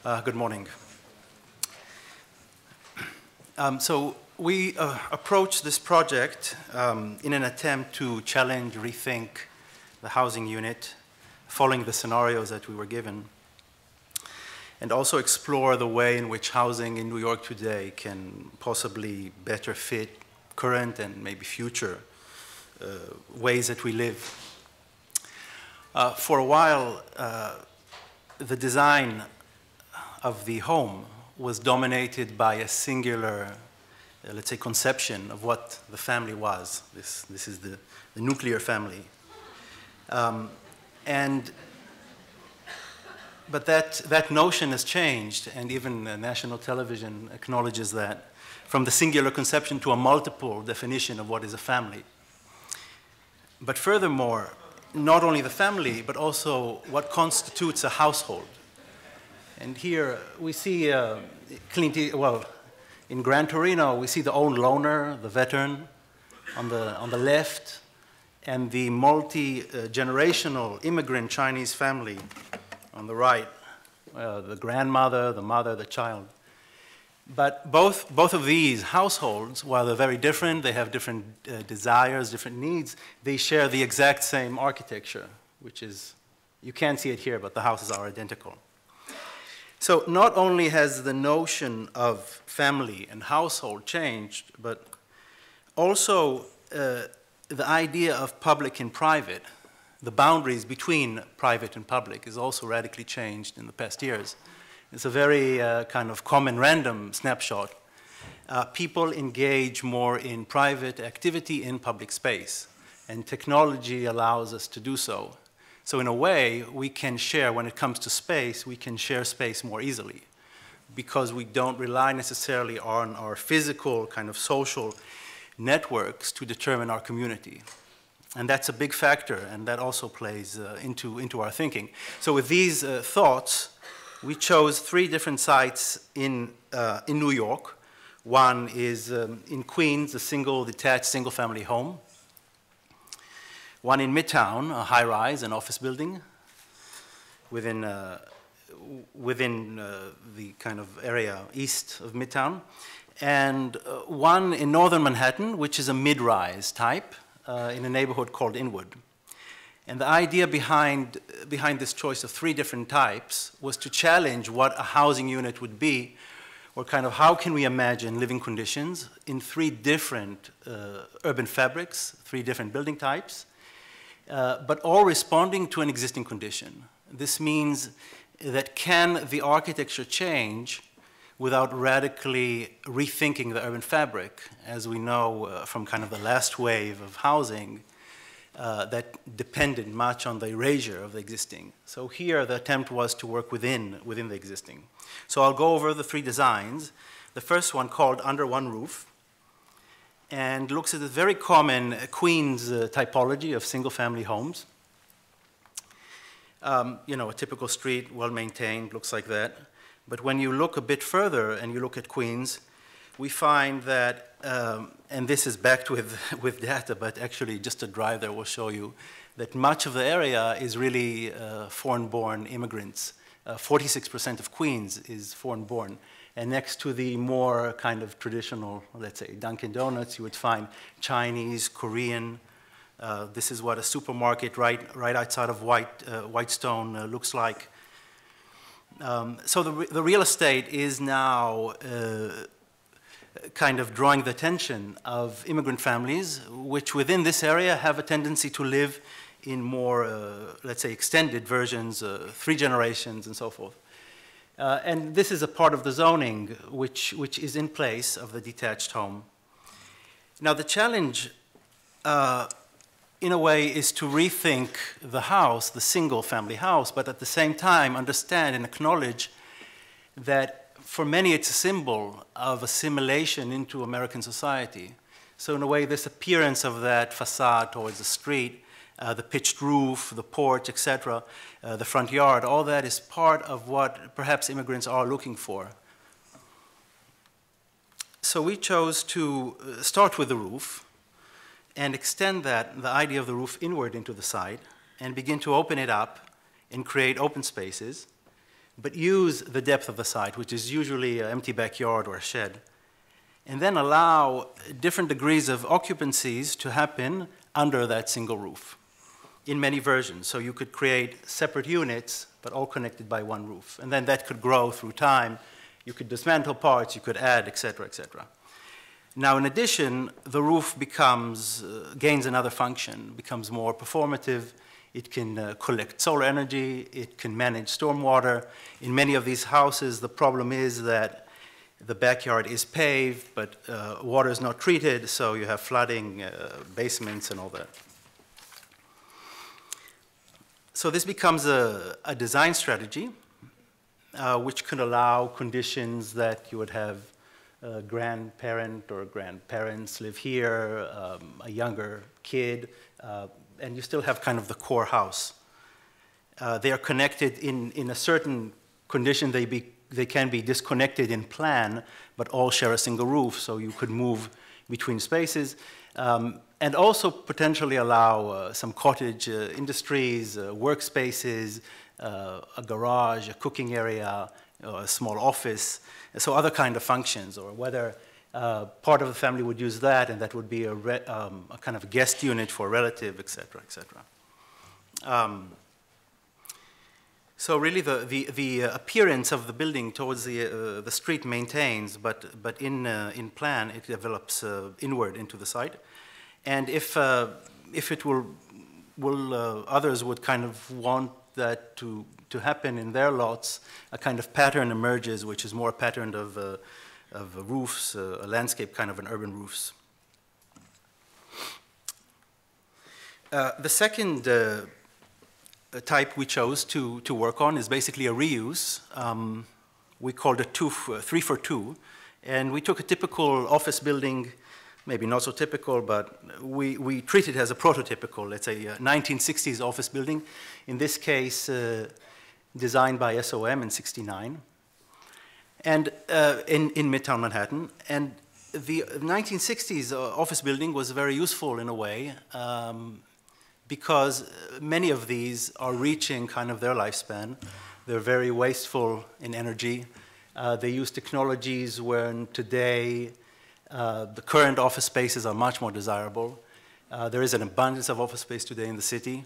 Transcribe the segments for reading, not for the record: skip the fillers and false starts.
Good morning. So we approached this project in an attempt to challenge, rethink the housing unit, following the scenarios that we were given, and also explore the way in which housing in New York today can possibly better fit current and maybe future ways that we live. For a while, the design of the home was dominated by a singular, let's say, conception of what the family was. This is the nuclear family. But that notion has changed, and even national television acknowledges that, from the singular conception to a multiple definition of what is a family. But furthermore, not only the family, but also what constitutes a household. And here we see in Gran Torino, we see the old loner, the veteran, on the left, and the multi-generational immigrant Chinese family on the right, the grandmother, the mother, the child. But both of these households, while they're very different, they have different desires, different needs, they share the exact same architecture, which is, you can't see it here, but the houses are identical. So not only has the notion of family and household changed, but also the idea of public and private, the boundaries between private and public, is also radically changed in the past years. It's a very kind of common random snapshot. People engage more in private activity in public space, and technology allows us to do so. So in a way, we can share, when it comes to space, we can share space more easily because we don't rely necessarily on our physical kind of social networks to determine our community. And that's a big factor, and that also plays into our thinking. So with these thoughts, we chose 3 different sites in New York. One is in Queens, a detached single-family home. One in Midtown, a high-rise, an office building within the kind of area east of Midtown. And one in northern Manhattan, which is a mid-rise type in a neighborhood called Inwood. And the idea behind this choice of 3 different types was to challenge what a housing unit would be, or kind of how can we imagine living conditions in 3 different urban fabrics, 3 different building types, but all responding to an existing condition. This means that can the architecture change without radically rethinking the urban fabric, as we know from kind of the last wave of housing that depended much on the erasure of the existing. So here the attempt was to work within the existing. So I'll go over the 3 designs. The first one, called Under One Roof, and looks at the very common Queens typology of single-family homes. You know, a typical street, well-maintained, looks like that. But when you look a bit further and you look at Queens, we find that, and this is backed with data, but actually just a drive there will show you that much of the area is really foreign-born immigrants. 46% of Queens is foreign-born. And next to the more kind of traditional, let's say, Dunkin' Donuts, you would find Chinese, Korean. This is what a supermarket right outside of Whitestone looks like. So the real estate is now kind of drawing the attention of immigrant families, which within this area have a tendency to live in more, let's say, extended versions, 3 generations and so forth. And this is a part of the zoning which is in place of the detached home. Now the challenge, in a way, is to rethink the house, the single-family house, but at the same time understand and acknowledge that for many it's a symbol of assimilation into American society. So in a way, this appearance of that facade towards the street, the pitched roof, the porch, etc., the front yard, all that is part of what perhaps immigrants are looking for. So we chose to start with the roof and extend the idea of the roof inward into the side and begin to open it up and create open spaces but use the depth of the site, which is usually an empty backyard or a shed, and then allow different degrees of occupancies to happen under that single roof in many versions. So you could create separate units, but all connected by one roof. And then that could grow through time. You could dismantle parts, you could add, et cetera, et cetera. Now, in addition, the roof gains another function, becomes more performative. It can collect solar energy. It can manage stormwater. In many of these houses, the problem is that the backyard is paved, but water is not treated, so you have flooding, basements, and all that. So this becomes a design strategy, which can allow conditions that you would have a grandparent or grandparents live here, a younger kid, and you still have kind of the core house. They are connected in a certain condition. They can be disconnected in plan, but all share a single roof, so you could move between spaces, and also potentially allow some cottage industries, workspaces, a garage, a cooking area, a small office, so other kind of functions, or whether part of the family would use that, and that would be a kind of a guest unit for a relative, et cetera, et cetera. So really the appearance of the building towards the street maintains, but in plan it develops inward into the site. And if it will others would kind of want that to happen in their lots, a kind of pattern emerges, which is more a pattern of roofs, a landscape kind of an urban roofs. The second type we chose to work on is basically a reuse. We called it 3 for 2. And we took a typical office building, maybe not so typical, but we treat it as a prototypical, let's say, 1960s office building. In this case, designed by SOM in '69, and in Midtown Manhattan. And the 1960s office building was very useful in a way, because many of these are reaching kind of their lifespan. They're very wasteful in energy. They use technologies when today the current office spaces are much more desirable. There is an abundance of office space today in the city.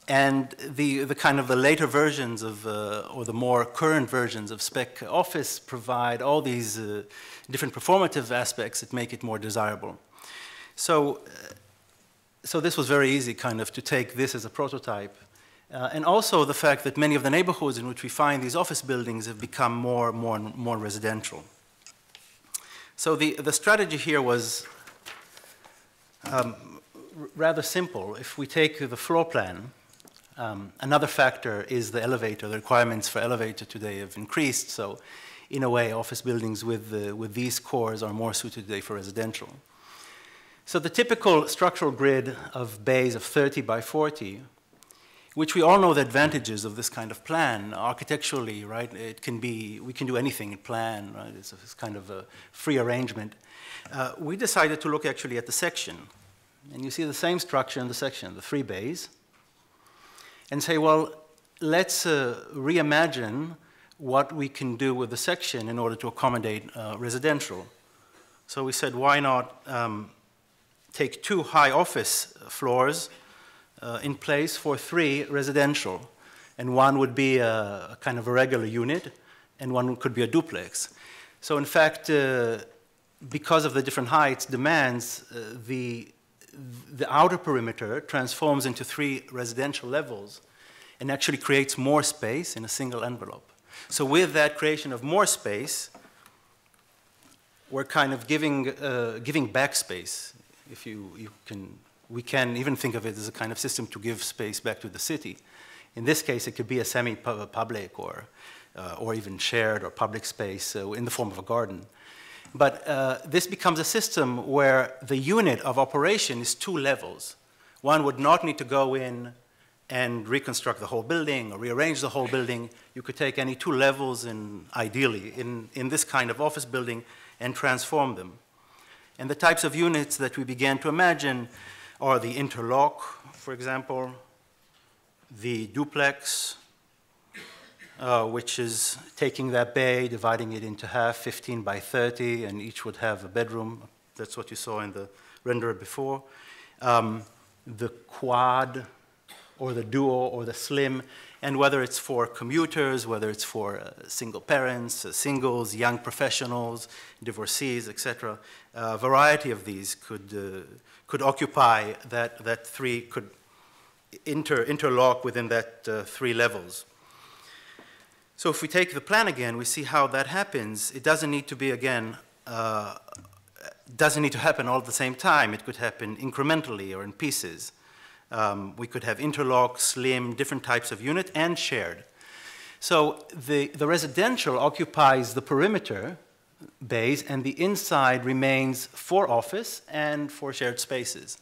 And the kind of the later versions of, or the more current versions of spec office provide all these different performative aspects that make it more desirable. So this was very easy kind of to take this as a prototype. And also the fact that many of the neighborhoods in which we find these office buildings have become more residential. So the strategy here was rather simple. If we take the floor plan, another factor is the elevator. The requirements for elevator today have increased, so in a way office buildings with these cores are more suited today for residential. So the typical structural grid of bays of 30 by 40, which we all know the advantages of this kind of plan architecturally, right? It can be, we can do anything in plan, right? It's kind of a free arrangement. We decided to look actually at the section. And you see the same structure in the section, the 3 bays, and say, well, let's reimagine what we can do with the section in order to accommodate residential. So we said, why not take 2 high office floors in place for 3 residential, and one would be a kind of a regular unit, and one could be a duplex. So in fact, because of the different heights demands, the outer perimeter transforms into 3 residential levels and actually creates more space in a single envelope. So with that creation of more space, we're kind of giving back space. If we can even think of it as a kind of system to give space back to the city. In this case, it could be a semi-public or even shared or public space in the form of a garden. But this becomes a system where the unit of operation is 2 levels. One would not need to go in and reconstruct the whole building or rearrange the whole building. You could take any 2 levels ideally in this kind of office building and transform them. And the types of units that we began to imagine are the interlock, for example, the duplex, which is taking that bay, dividing it into half, 15 by 30, and each would have a bedroom. That's what you saw in the render before. The quad, or the duo, or the slim, and whether it's for commuters, whether it's for single parents, singles, young professionals, divorcees, etc. A variety of these could occupy that three, could interlock within that 3 levels. So if we take the plan again, we see how that happens. It doesn't need to be, again, doesn't need to happen all at the same time. It could happen incrementally or in pieces. We could have interlock, slim, different types of unit, and shared. So the residential occupies the perimeter bays, and the inside remains for office and for shared spaces.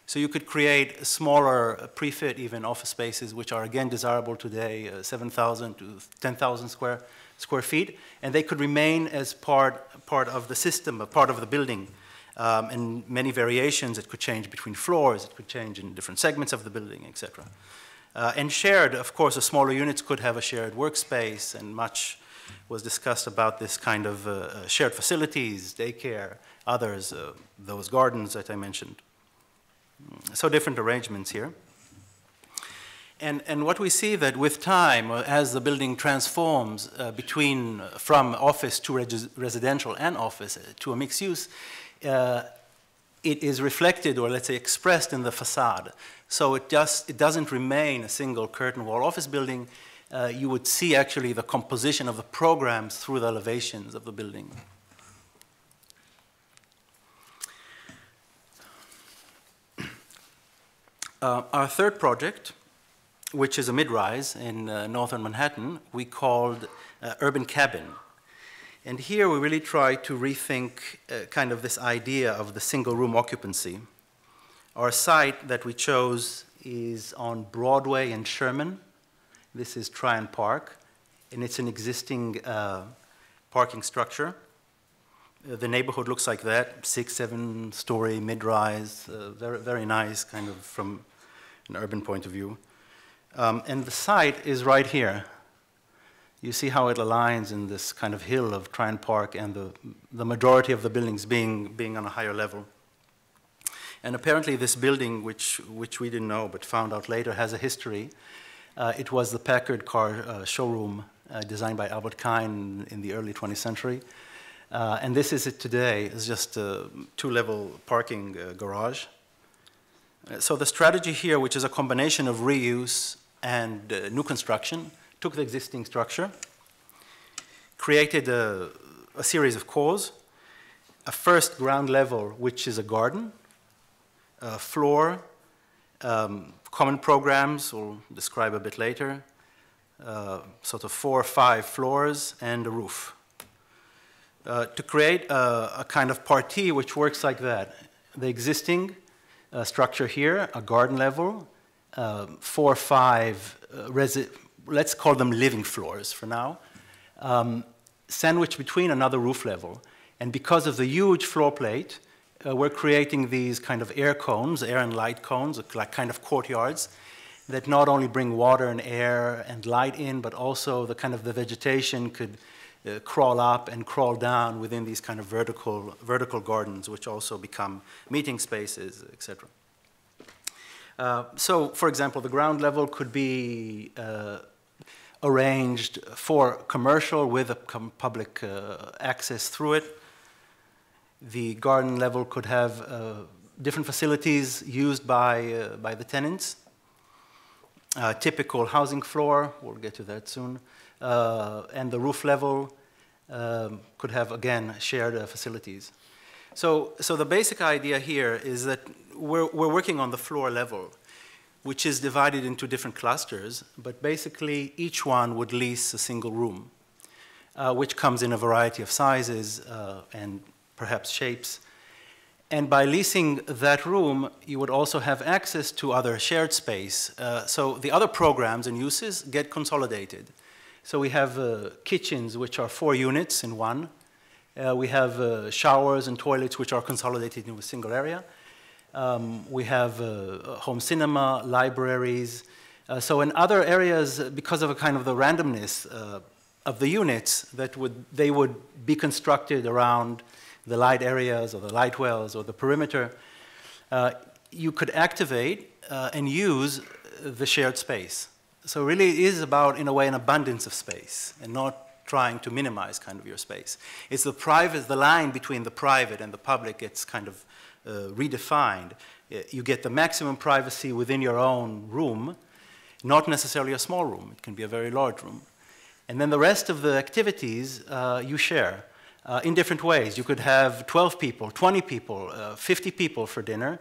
So you could create smaller prefit, even office spaces, which are again desirable today, 7,000 to 10,000 square feet, and they could remain as part of the system, a part of the building. And many variations. It could change between floors, it could change in different segments of the building, etc. And shared, of course, the smaller units could have a shared workspace, and much was discussed about this kind of shared facilities, daycare, others, those gardens that I mentioned. So different arrangements here. And what we see that with time, as the building transforms from office to residential and office to a mixed use, it is reflected, or let's say expressed, in the facade. So it doesn't remain a single curtain wall office building. You would see actually the composition of the programs through the elevations of the building. Our third project, which is a mid-rise in northern Manhattan, we called Urban Cabin. And here we really try to rethink kind of this idea of the single room occupancy. Our site that we chose is on Broadway and Sherman. This is Tryon Park, and it's an existing parking structure. The neighborhood looks like that, 6, 7-story mid-rise, very, very nice kind of from an urban point of view. And the site is right here. You see how it aligns in this kind of hill of Tryon Park, and the majority of the buildings being on a higher level. And apparently this building, which we didn't know but found out later, has a history. It was the Packard car showroom designed by Albert Kahn in the early 20th century. And this is it today. It's just a 2-level parking garage. So the strategy here, which is a combination of reuse and new construction, took the existing structure, created a series of cores, a first ground level, which is a garden, a floor, common programs, we'll describe a bit later, sort of 4 or 5 floors, and a roof. To create a kind of partie which works like that. The existing structure here, a garden level, 4 or 5 let's call them living floors for now, sandwiched between another roof level. And because of the huge floor plate, we're creating these kind of air cones, air and light cones, like kind of courtyards, that not only bring water and air and light in, but also the kind of the vegetation could crawl up and crawl down within these kind of vertical gardens, which also become meeting spaces, etc. So, for example, the ground level could be arranged for commercial with a public access through it. The garden level could have different facilities used by the tenants. Typical housing floor, we'll get to that soon. And the roof level could have, again, shared facilities. So the basic idea here is that we're working on the floor level, which is divided into different clusters, but basically each one would lease a single room, which comes in a variety of sizes and perhaps shapes. And by leasing that room, you would also have access to other shared space. So the other programs and uses get consolidated. So we have kitchens, which are 4 units in one. We have showers and toilets, which are consolidated into a single area. We have home cinema, libraries, So in other areas, because of a kind of the randomness of the units, they would be constructed around the light areas or the light wells or the perimeter, you could activate and use the shared space. So really it is about, in a way, an abundance of space and not trying to minimize kind of your space. It's the line between the private and the public gets kind of redefined. You get the maximum privacy within your own room, not necessarily a small room. It can be a very large room. And then the rest of the activities you share in different ways. You could have 12 people, 20 people, 50 people for dinner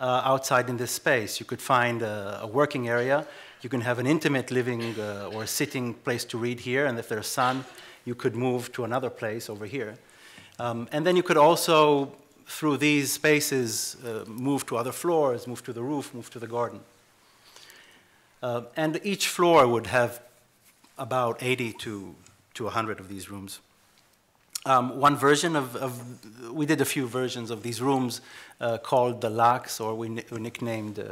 outside in this space. You could find a working area. You can have an intimate living or sitting place to read here, and if there's sun, you could move to another place over here. And then you could also, through these spaces, move to other floors, move to the roof, move to the garden. And each floor would have about 80 to 100 of these rooms. One version we did a few versions of these rooms called the Lux, or we nicknamed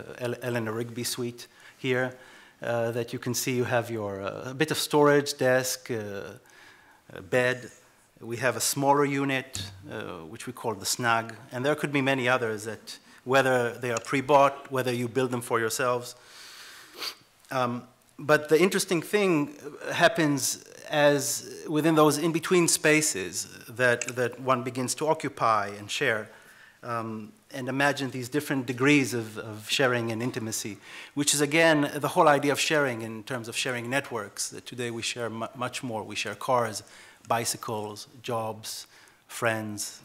Eleanor Rigby Suite here, that you can see you have your a bit of storage, desk, bed. We have a smaller unit, which we call the Snug, and there could be many others that, whether they are pre-bought, whether you build them for yourselves. But the interesting thing happens as within those in-between spaces that one begins to occupy and share, and imagine these different degrees of sharing and intimacy, which is, again, the whole idea of sharing in terms of sharing networks, that today we share much more. We share cars, bicycles, jobs, friends.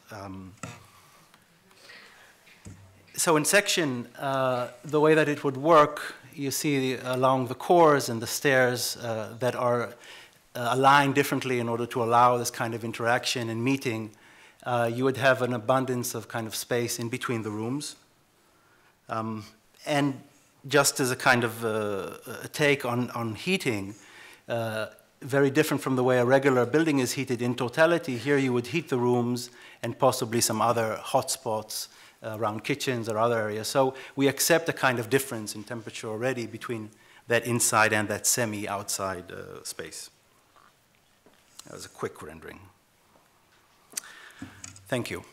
So in section, the way that it would work, you see along the cores and the stairs that are aligned differently in order to allow this kind of interaction and meeting. You would have an abundance of kind of space in between the rooms. And just as a kind of a take on heating, very different from the way a regular building is heated in totality, here you would heat the rooms and possibly some other hotspots around kitchens or other areas. So we accept a kind of difference in temperature already between that inside and that semi-outside space. That was a quick rendering. Thank you.